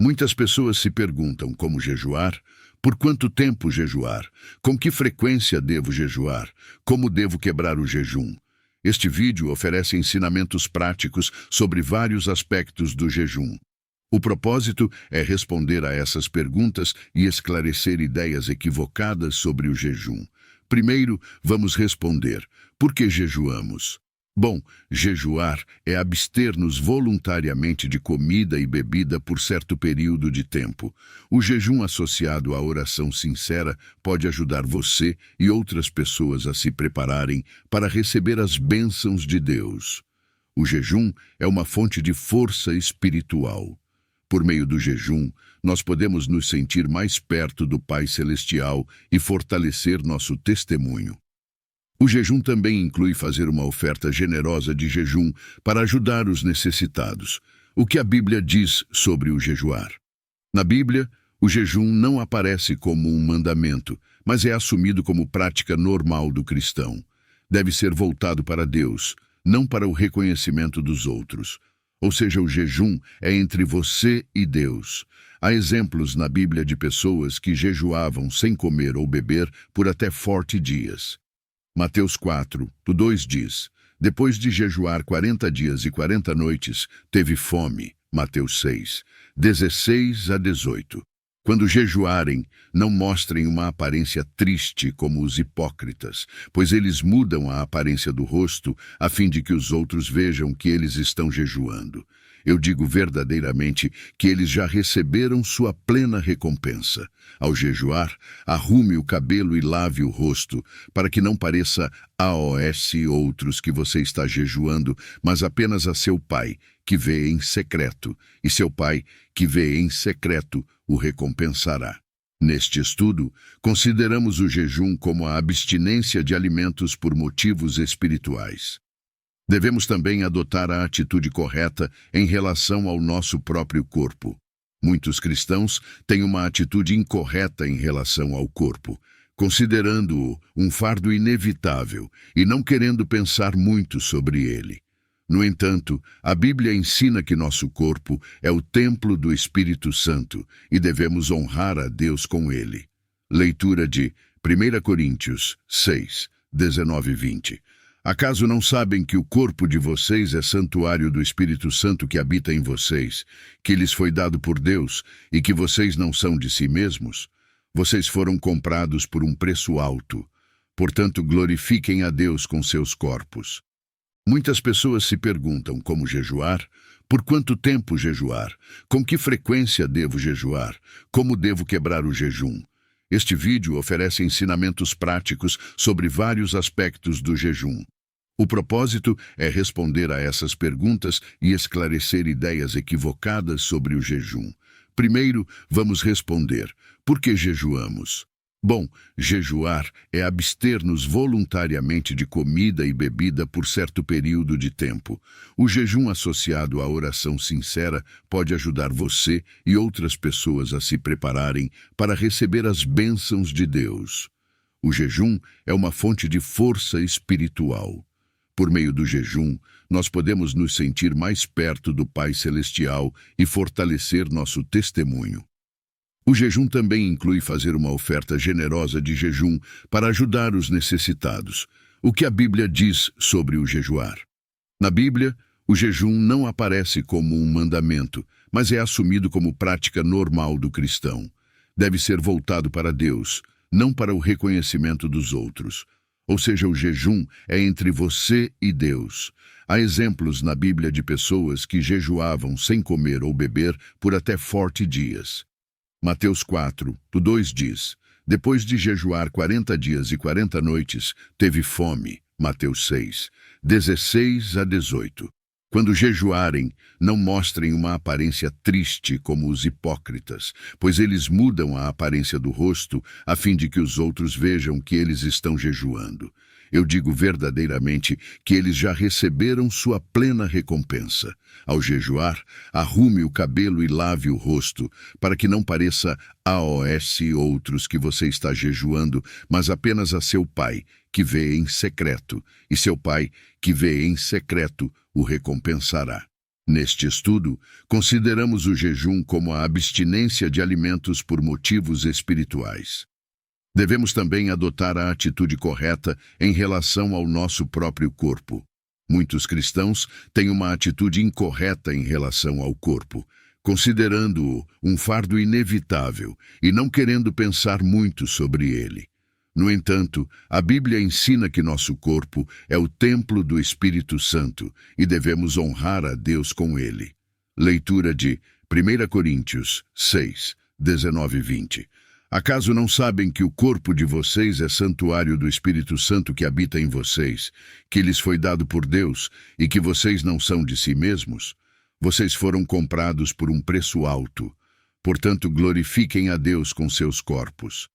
Muitas pessoas se perguntam como jejuar, por quanto tempo jejuar, com que frequência devo jejuar, como devo quebrar o jejum. Este vídeo oferece ensinamentos práticos sobre vários aspectos do jejum. O propósito é responder a essas perguntas e esclarecer ideias equivocadas sobre o jejum. Primeiro, vamos responder: por que jejuamos? Bom, jejuar é abster-nos voluntariamente de comida e bebida por certo período de tempo. O jejum associado à oração sincera pode ajudar você e outras pessoas a se prepararem para receber as bênçãos de Deus. O jejum é uma fonte de força espiritual. Por meio do jejum, nós podemos nos sentir mais perto do Pai Celestial e fortalecer nosso testemunho. O jejum também inclui fazer uma oferta generosa de jejum para ajudar os necessitados. O que a Bíblia diz sobre o jejuar? Na Bíblia, o jejum não aparece como um mandamento, mas é assumido como prática normal do cristão. Deve ser voltado para Deus, não para o reconhecimento dos outros. Ou seja, o jejum é entre você e Deus. Há exemplos na Bíblia de pessoas que jejuavam sem comer ou beber por até 40 dias. Mateus 4:2 diz: depois de jejuar 40 dias e 40 noites, teve fome. Mateus 6:16-18. Quando jejuarem, não mostrem uma aparência triste como os hipócritas, pois eles mudam a aparência do rosto a fim de que os outros vejam que eles estão jejuando. Eu digo verdadeiramente que eles já receberam sua plena recompensa. Ao jejuar, arrume o cabelo e lave o rosto, para que não pareça aos outros que você está jejuando, mas apenas a seu Pai, que vê em secreto, e seu Pai, que vê em secreto, o recompensará. Neste estudo, consideramos o jejum como a abstinência de alimentos por motivos espirituais. Devemos também adotar a atitude correta em relação ao nosso próprio corpo. Muitos cristãos têm uma atitude incorreta em relação ao corpo, considerando-o um fardo inevitável e não querendo pensar muito sobre ele. No entanto, a Bíblia ensina que nosso corpo é o templo do Espírito Santo e devemos honrar a Deus com ele. Leitura de 1 Coríntios 6:19-20. Acaso não sabem que o corpo de vocês é santuário do Espírito Santo que habita em vocês, que lhes foi dado por Deus e que vocês não são de si mesmos? Vocês foram comprados por um preço alto. Portanto, glorifiquem a Deus com seus corpos. Muitas pessoas se perguntam como jejuar, por quanto tempo jejuar, com que frequência devo jejuar, como devo quebrar o jejum. Este vídeo oferece ensinamentos práticos sobre vários aspectos do jejum. O propósito é responder a essas perguntas e esclarecer ideias equivocadas sobre o jejum. Primeiro, vamos responder: por que jejuamos? Bom, jejuar é abster-nos voluntariamente de comida e bebida por certo período de tempo. O jejum associado à oração sincera pode ajudar você e outras pessoas a se prepararem para receber as bênçãos de Deus. O jejum é uma fonte de força espiritual. Por meio do jejum, nós podemos nos sentir mais perto do Pai Celestial e fortalecer nosso testemunho. O jejum também inclui fazer uma oferta generosa de jejum para ajudar os necessitados. O que a Bíblia diz sobre o jejuar? Na Bíblia, o jejum não aparece como um mandamento, mas é assumido como prática normal do cristão. Deve ser voltado para Deus, não para o reconhecimento dos outros. Ou seja, o jejum é entre você e Deus. Há exemplos na Bíblia de pessoas que jejuavam sem comer ou beber por até 40 dias. Mateus 4:2 diz: depois de jejuar 40 dias e 40 noites, teve fome. Mateus 6:16-18. Quando jejuarem, não mostrem uma aparência triste como os hipócritas, pois eles mudam a aparência do rosto a fim de que os outros vejam que eles estão jejuando. Eu digo verdadeiramente que eles já receberam sua plena recompensa. Ao jejuar, arrume o cabelo e lave o rosto, para que não pareça aos outros que você está jejuando, mas apenas a seu Pai, que vê em secreto, e seu Pai, que vê em secreto, o recompensará. Neste estudo, consideramos o jejum como a abstinência de alimentos por motivos espirituais. Devemos também adotar a atitude correta em relação ao nosso próprio corpo. Muitos cristãos têm uma atitude incorreta em relação ao corpo, considerando-o um fardo inevitável e não querendo pensar muito sobre ele. No entanto, a Bíblia ensina que nosso corpo é o templo do Espírito Santo e devemos honrar a Deus com ele. Leitura de 1 Coríntios 6, 19 e 20. Acaso não sabem que o corpo de vocês é santuário do Espírito Santo que habita em vocês, que lhes foi dado por Deus e que vocês não são de si mesmos? Vocês foram comprados por um preço alto. Portanto, glorifiquem a Deus com seus corpos.